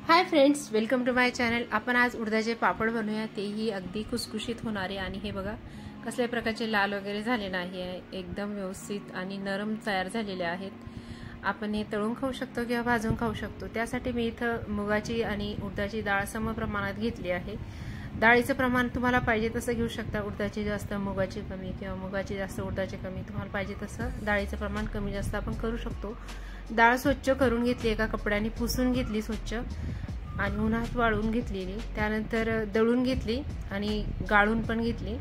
High friends, welcome to my channel. आपण आज उडदाचे पापड बनवूया, तेही अगदी खुसखुशीत होणारे। आणि हे बघा कसल्या प्रकारचे लाल वगैरे झाले नाही आहे, एकदम व्यवस्थित आणि नरम तयार झालेले आहेत। आपण हे तळून खाऊ शकतो किंवा भाजून खाऊ शकतो। त्यासाठी मी इथं मुगाची आणि उडदाची डाळ सम प्रमाणात घेतली आहे। डाळीचं प्रमाण तुम्हाला पाहिजे तसं घेऊ शकता, उडदाची जास्त मुगाची कमी किंवा मुगाची जास्त उडदाची कमी, तुम्हाला पाहिजे तसं डाळीचं प्रमाण कमी जास्त आपण करू शकतो। डाळ स्वच्छ करून घेतली, एका कपड्याने पुसून घेतली स्वच्छ आणि उन्हात वाळून घेतलेली, त्यानंतर दळून घेतली आणि गाळून पण घेतली।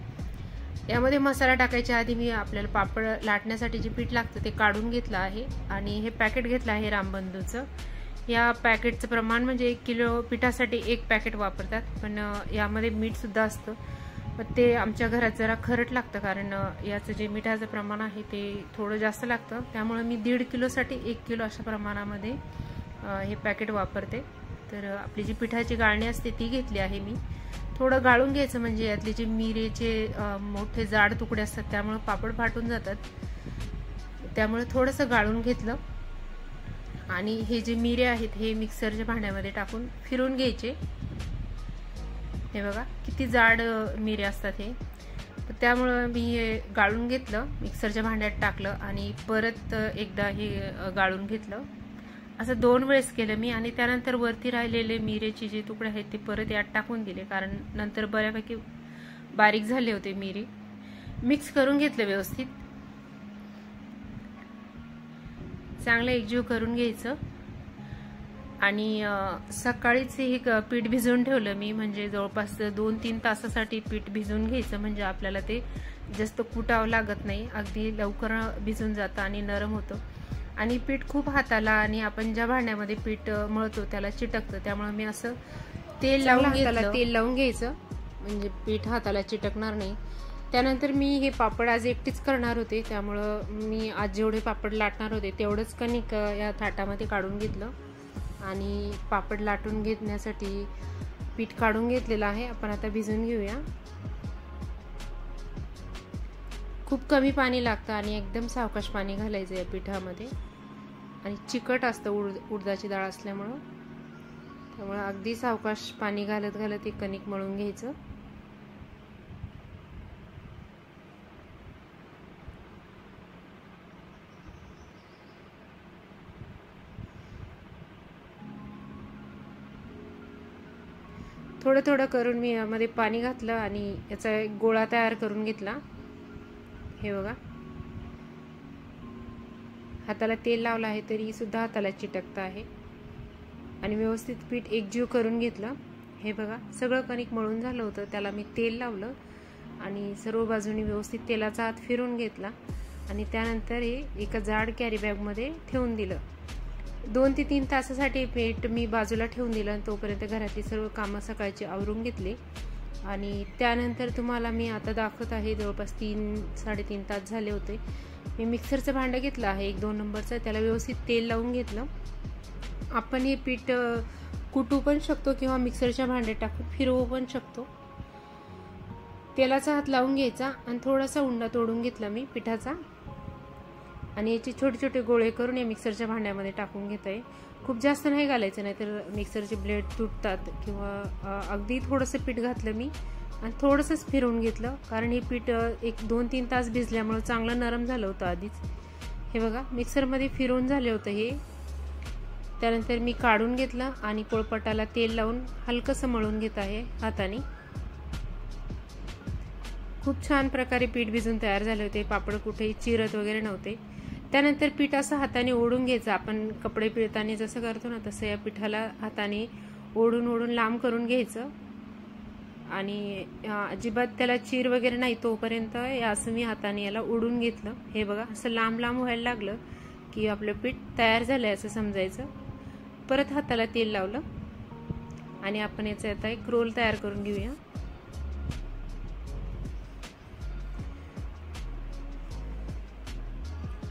यामध्ये मसाला टाकायच्या आधी मी आपल्याला पापड लाटण्यासाठी जे पीठ लागतं ते काढून घेतलं आहे आणि हे पॅकेट घेतलं आहे रामबंधूचं। या पॅकेटचं प्रमाण म्हणजे 1 किलो पिठासाठी 1 पॅकेट वापरतात, पण यामध्ये मीठ सुद्धा असतं, पण ते आमच्या घरात जरा खरट लागतं, कारण याचं जे मिठाचं प्रमाण आहे ते थोडं जास्त लागतं। त्यामुळे मी 1.5 किलोसाठी 1 किलो अशा प्रमाणामध्ये हे पॅकेट वापरते। तर आपली जी पिठाची गाळणी असते ती घेतली आहे मी। थोडं गाळून घ्यायचं, म्हणजे यातले जे मिरेचे मोठे जाड तुकडे असतात त्यामुळे पापड फाटून जातात, त्यामुळे थोडंसं गाळून घेतलं। आणि हे जे मिरे आहेत हे मिक्सरच्या भांड्यामध्ये टाकून फिरून घ्यायचे। हे बघा किती जाड मिरे असतात हे, तर त्यामुळे मी हे गाळून घेतलं, मिक्सरच्या भांड्यात टाकलं आणि परत एकदा हे गाळून घेतलं। असं 2 वेळेस केलं मी आणि त्यानंतर वरती राहिलेले मिरेचे जे तुकडे आहेत ते परत यात टाकून दिले, कारण नंतर बऱ्यापैकी बारीक झाले होते मिरे। मिक्स करून घेतलं व्यवस्थित, चांगलं एकजीव करून घ्यायचं। आणि सकाळीच हे पीठ भिजवून ठेवलं मी, म्हणजे जवळपास 2-3 तासासाठी पीठ भिजवून घ्यायचं, म्हणजे आपल्याला ते जास्त कुटावं लागत नाही, अगदी लवकर भिजून जातं आणि नरम होतं। आणि पीठ खूप हाताला आणि आपण ज्या भांड्यामध्ये पीठ मळतो त्याला चिटकतं, त्यामुळे मी असं तेल लावून घ्यायचं, म्हणजे पीठ हाताला चिटकणार नाही। त्यानंतर मी हे पापड आज एकटीच करणार होते, त्यामुळं मी आज जेवढे पापड लाटणार होते तेवढंच कणिक या थाटामध्ये काढून घेतलं आणि पापड लाटून घेण्यासाठी पीठ काढून घेतलेलं आहे। आपण आता भिजवून घेऊया। खूप कमी पाणी लागतं आणि एकदम सावकाश पाणी घालायचं या पिठामध्ये, आणि चिकट असतं उडदाची डाळ असल्यामुळं, त्यामुळे अगदी सावकाश पाणी घालत घालत हे कणिक मळून घ्यायचं। थोडं थोडं करून मी यामध्ये पाणी घातलं आणि याचा एक गोळा तयार करून घेतला। हे बघा, हाताला तेल लावलं आहे तरी सुद्धा हाताला चिटकतं आहे, आणि व्यवस्थित पीठ एकजीव करून घेतलं। हे बघा सगळं कणिक मळून झालं होतं, त्याला मी तेल लावलं आणि सर्व बाजूनी व्यवस्थित तेलाचा हात फिरून घेतला आणि त्यानंतर हे एका जाड कॅरी बॅगमध्ये ठेवून दिलं। 2 ते 3 तासासाठी पीठ मी बाजूला ठेवून दिलं आणि तोपर्यंत घरातली सर्व कामं सकाळची आवरून घेतली। आणि त्यानंतर तुम्हाला मी आता दाखवत आहे, जवळपास 3-3.5 तास झाले होते। मी मिक्सरचं भांडं घेतलं आहे 1-2 नंबरचं, त्याला व्यवस्थित तेल लावून घेतलं। आपण हे पीठ कुटू पण शकतो किंवा मिक्सरच्या भांड्यात टाकून फिरवू पण शकतो। तेलाचा हात लावून घ्यायचा आणि थोडासा उंडा तोडून घेतला मी पिठाचा, आणि याचे छोटे छोटे गोळे करून या मिक्सरच्या भांड्यामध्ये टाकून घेत आहे। खूप जास्त नाही घालायचं, नाहीतर मिक्सरचे ब्लेड तुटतात, किंवा अगदी थोडंसं पीठ घातलं मी आणि थोडंसंच फिरवून घेतलं, कारण हे पीठ 1-2-3 तास भिजल्यामुळे चांगलं नरम झालं होतं आधीच। हे बघा मिक्सरमध्ये फिरवून झाले होतं हे। त्यानंतर मी काढून घेतलं आणि पोळपाटाला तेल लावून हलकंसं मळून घेत आहे हाताने। खूप छान प्रकारे पीठ भिजून तयार झाले होते, पापड कुठेही चिरत वगैरे नव्हते। त्यानंतर पीठ असं हाताने ओढून घ्यायचं, आपण कपडे पिळताना जसं करतो ना तसं या पिठाला हाताने ओढून ओढून लांब करून घ्यायचं, आणि अजिबात त्याला चीर वगैरे नाही तोपर्यंत असं मी हाताने याला ओढून घेतलं। हे बघा असं लांब लांब व्हायला लागलं की आपलं पीठ तयार झालंय असं समजायचं। परत हाताला तेल लावलं आणि आपण याचा आता एक रोल तयार करून घेऊया।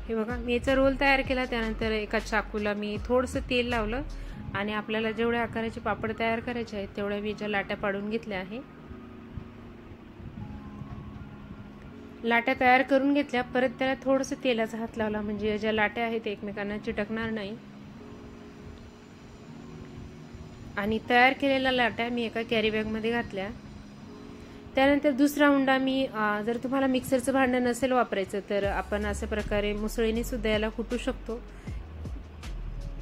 हे बघा मी याचा रोल तयार केला, त्यानंतर एका चाकूला मी थोडंसं तेल लावलं आणि आपल्याला जेवढ्या आकाराचे पापड तयार करायचे आहेत तेवढ्या मी याच्या लाट्या पाडून घेतल्या आहे। लाट्या तयार करून घेतल्या, परत त्याला थोडंसं तेलाचा हात लावला, म्हणजे ज्या लाट्या आहेत एकमेकांना चिटकणार नाही। आणि तयार केलेल्या लाट्या मी एका कॅरी बॅगमध्ये घातल्या। त्यानंतर दुसरा उंडा मी जर तुम्हाला मिक्सरचं भांडं नसेल वापरायचं तर आपण अशा प्रकारे मुसळीने सुद्धा याला कुटू शकतो।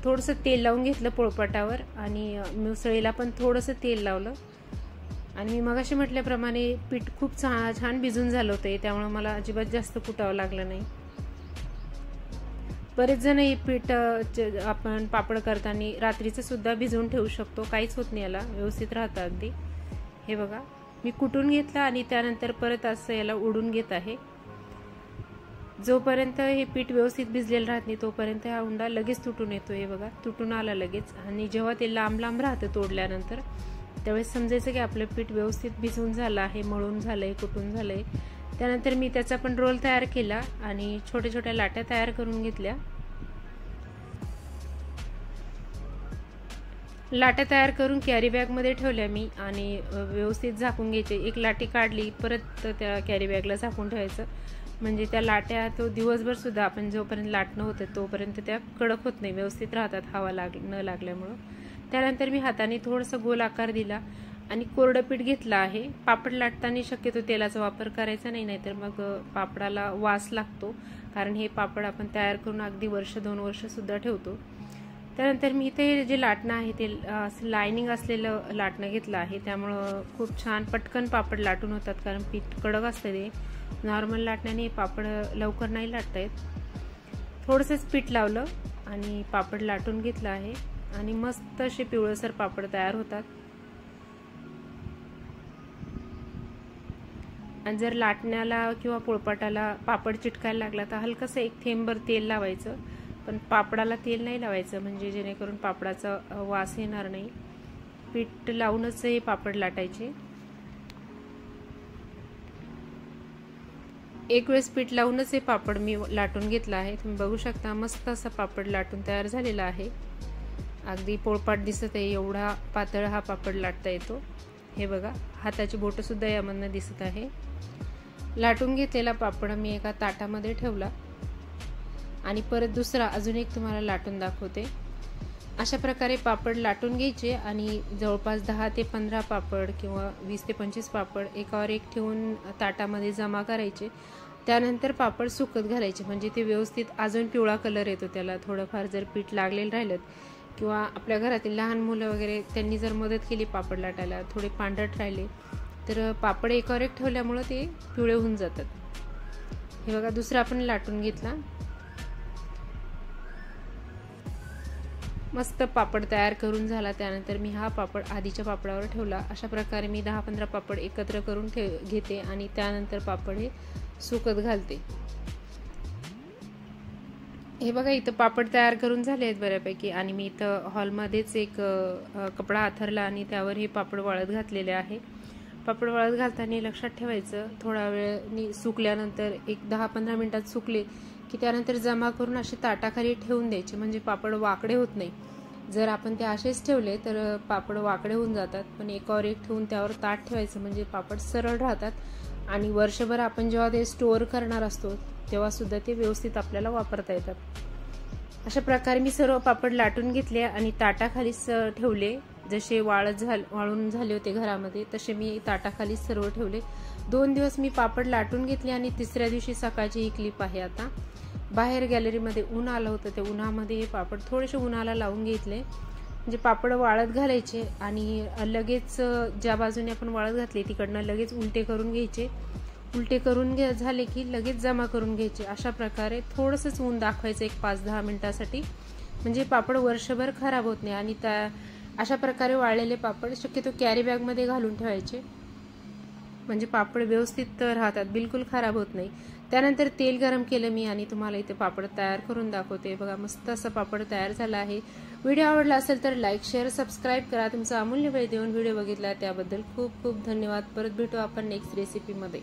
थोडंसं तेल लावून घेतलं पोळपाटावर आणि मुसळीला पण थोडंसं तेल लावलं आणि मी मगाशी म्हटल्याप्रमाणे पीठ खूप छान भिजून झालं होतं, त्यामुळे मला अजिबात जास्त कुटावं लागलं नाही। बरेच जण हे पीठ आपण पापड करताना रात्रीचं सुद्धा भिजवून ठेवू शकतो, काहीच होत नाही, याला व्यवस्थित राहतं अगदी। हे बघा मी कुटून घेतलं आणि त्यानंतर परत असं याला ओढून घेत आहे। जोपर्यंत हे पीठ व्यवस्थित भिजलेलं राहत नाही तोपर्यंत हा उंडा लगेच तुटून येतो। हे बघा तुटून आला लगेच, आणि जेव्हा ते लांब लांब राहतं तोडल्यानंतर त्यावेळेस समजायचं की आपलं पीठ व्यवस्थित भिजून झालं आहे, मळून झालंय, कुटून झालंय। त्यानंतर मी त्याचा पण रोल तयार केला आणि छोट्या छोट्या लाट्या तयार करून घेतल्या। लाट्या तयार करून कॅरी बॅगमध्ये ठेवल्या मी आणि व्यवस्थित झाकून घ्यायचे। एक लाटी काढली परत त्या कॅरी बॅगला झाकून ठेवायचं, म्हणजे त्या लाट्या तो दिवसभर सुद्धा आपण जोपर्यंत लाटणं होतं तोपर्यंत त्या कडक होत नाही, व्यवस्थित राहतात हवा न लागल्यामुळं। त्यानंतर मी हाताने थोडंसं गोल आकार दिला आणि कोरडं पीठ घेतलं आहे। पापड लाटताना शक्यतो तेलाचा वापर करायचा नाही, नाहीतर मग पापडाला वास लागतो, कारण हे पापड आपण तयार करून अगदी वर्ष 2 वर्ष सुद्धा ठेवतो। त्यानंतर मी इथे जे लाटणं आहे ते लायनिंग असलेलं लाटणं घेतलं आहे, त्यामुळं खूप छान पटकन पापड लाटून होतात, कारण पीठ कडक असतं। ते नॉर्मल लाटण्याने पापड लवकर नाही लाटता येत। थोडंसंच पीठ लावलं आणि पापड लाटून घेतलं आहे आणि मस्त असे पिवळसर पापड तयार होतात। आणि जर लाटण्याला किंवा पोळपाटाला पापड चिटकायला लागला तर हलकंसं एक थेंबभर तेल लावायचं, पण पापडाला तेल नाही लावायचं, म्हणजे जेणेकरून पापडाचा वास येणार नाही। पीठ लावूनच हे पापड लाटायचे। एक वेळेस पीठ लावूनच हे पापड मी लाटून घेतला आहे। तुम्ही बघू शकता मस्त असा पापड लाटून तयार झालेला आहे, अगदी पोळपाट दिसत आहे एवढा पातळ हा पापड लाटता येतो। हे बघा हाताची बोटं सुद्धा यामधनं दिसत आहे। लाटून घेतलेला पापड मी एका ताटामध्ये ठेवला आणि परत दुसरा अजून एक तुम्हाला लाटून दाखवते। अशा प्रकारे पापड लाटून घ्यायचे आणि जवळपास 10 ते 15 पापड किंवा 20 ते 25 पापड एकावर एक ठेवून ताटामध्ये जमा करायचे। त्यानंतर पापड सुकत घालायचे, म्हणजे ते व्यवस्थित अजून पिवळा कलर येतो त्याला। थोडंफार जर पीठ लागलेलं राहिलं किंवा आपल्या घरातील लहान मुलं वगैरे त्यांनी जर मदत केली पापड लाटायला, थोडे पांढरट राहिले तर पापड एकावर एक ठेवल्यामुळे ते पिवळे होऊन जातात। हे बघा दुसरा पण लाटून घेतला, मस्त पापड तयार करून झाला। त्यानंतर मी हा पापड आधीच्या पापडावर ठेवला। अशा प्रकारे मी 10-15 पापड एकत्र करून घेते आणि त्यानंतर पापड हे सुकत घालते। हे बघा इथं पापड तयार करून झाले आहेत बऱ्यापैकी, आणि मी इथं हॉलमध्येच एक कपडा आथरला आणि त्यावर हे पापड वाळत घातलेले आहे। पापड वाळत घालताना लक्षात ठेवायचं, थोडा वेळ सुकल्यानंतर एक 10-15 मिनिटात सुकले की त्यानंतर जमा करून असे ताटाखाली ठेवून द्यायचे, म्हणजे पापड वाकडे होत नाही। जर आपण ते असेच ठेवले तर पापड वाकडे होऊन जातात, पण एकावर एक ठेवून त्यावर ताट ठेवायचं, म्हणजे पापड सरळ राहतात आणि वर्षभर आपण जेव्हा ते स्टोअर करणार असतो तेव्हा सुद्धा ते व्यवस्थित आपल्याला वापरता येतात। अशा प्रकारे मी सर्व पापड लाटून घेतले आणि ताटाखालीच ठेवले। जसे वाळून झाले होते घरामध्ये तसे मी ताटाखाली सर्व ठेवले। 2 दिवस मी पापड लाटून घेतले आणि तिसऱ्या दिवशी सकाळची ही क्लिप आहे। आता बाहेर गॅलरीमध्ये ऊन आलं होतं, त्या उन्हामध्ये हे पापड थोडेसे उन्हाला लावून घेतले, म्हणजे पापड वाळत घालायचे आणि लगेच ज्या बाजूने आपण वाळत घातले तिकडनं लगेच उलटे करून घ्यायचे। उलटे करून झाले की लगेच जमा करून घ्यायचे। अशा प्रकारे थोडंसंच ऊन दाखवायचं एक 5-10 मिनिटासाठी, म्हणजे पापड वर्षभर खराब होत नाही। आणि अशा प्रकारे वाळलेले पापड शक्यतो कॅरी बॅगमध्ये घालून ठेवायचे, म्हणजे पापड व्यवस्थित राहतात, बिलकुल खराब होत नाही। त्यानंतर तेल गरम केलं मी आणि तुम्हाला इथे पापड तयार करून दाखवते। बघा मस्त असा पापड तयार झाला आहे। व्हिडिओ आवडला असेल तर लाईक, शेअर, सबस्क्राईब करा। तुमचा अमूल्य वेळ देऊन व्हिडिओ बघितला त्याबद्दल खूप खूप धन्यवाद। परत भेटू आपण नेक्स्ट रेसिपीमध्ये।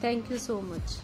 Thank you so much.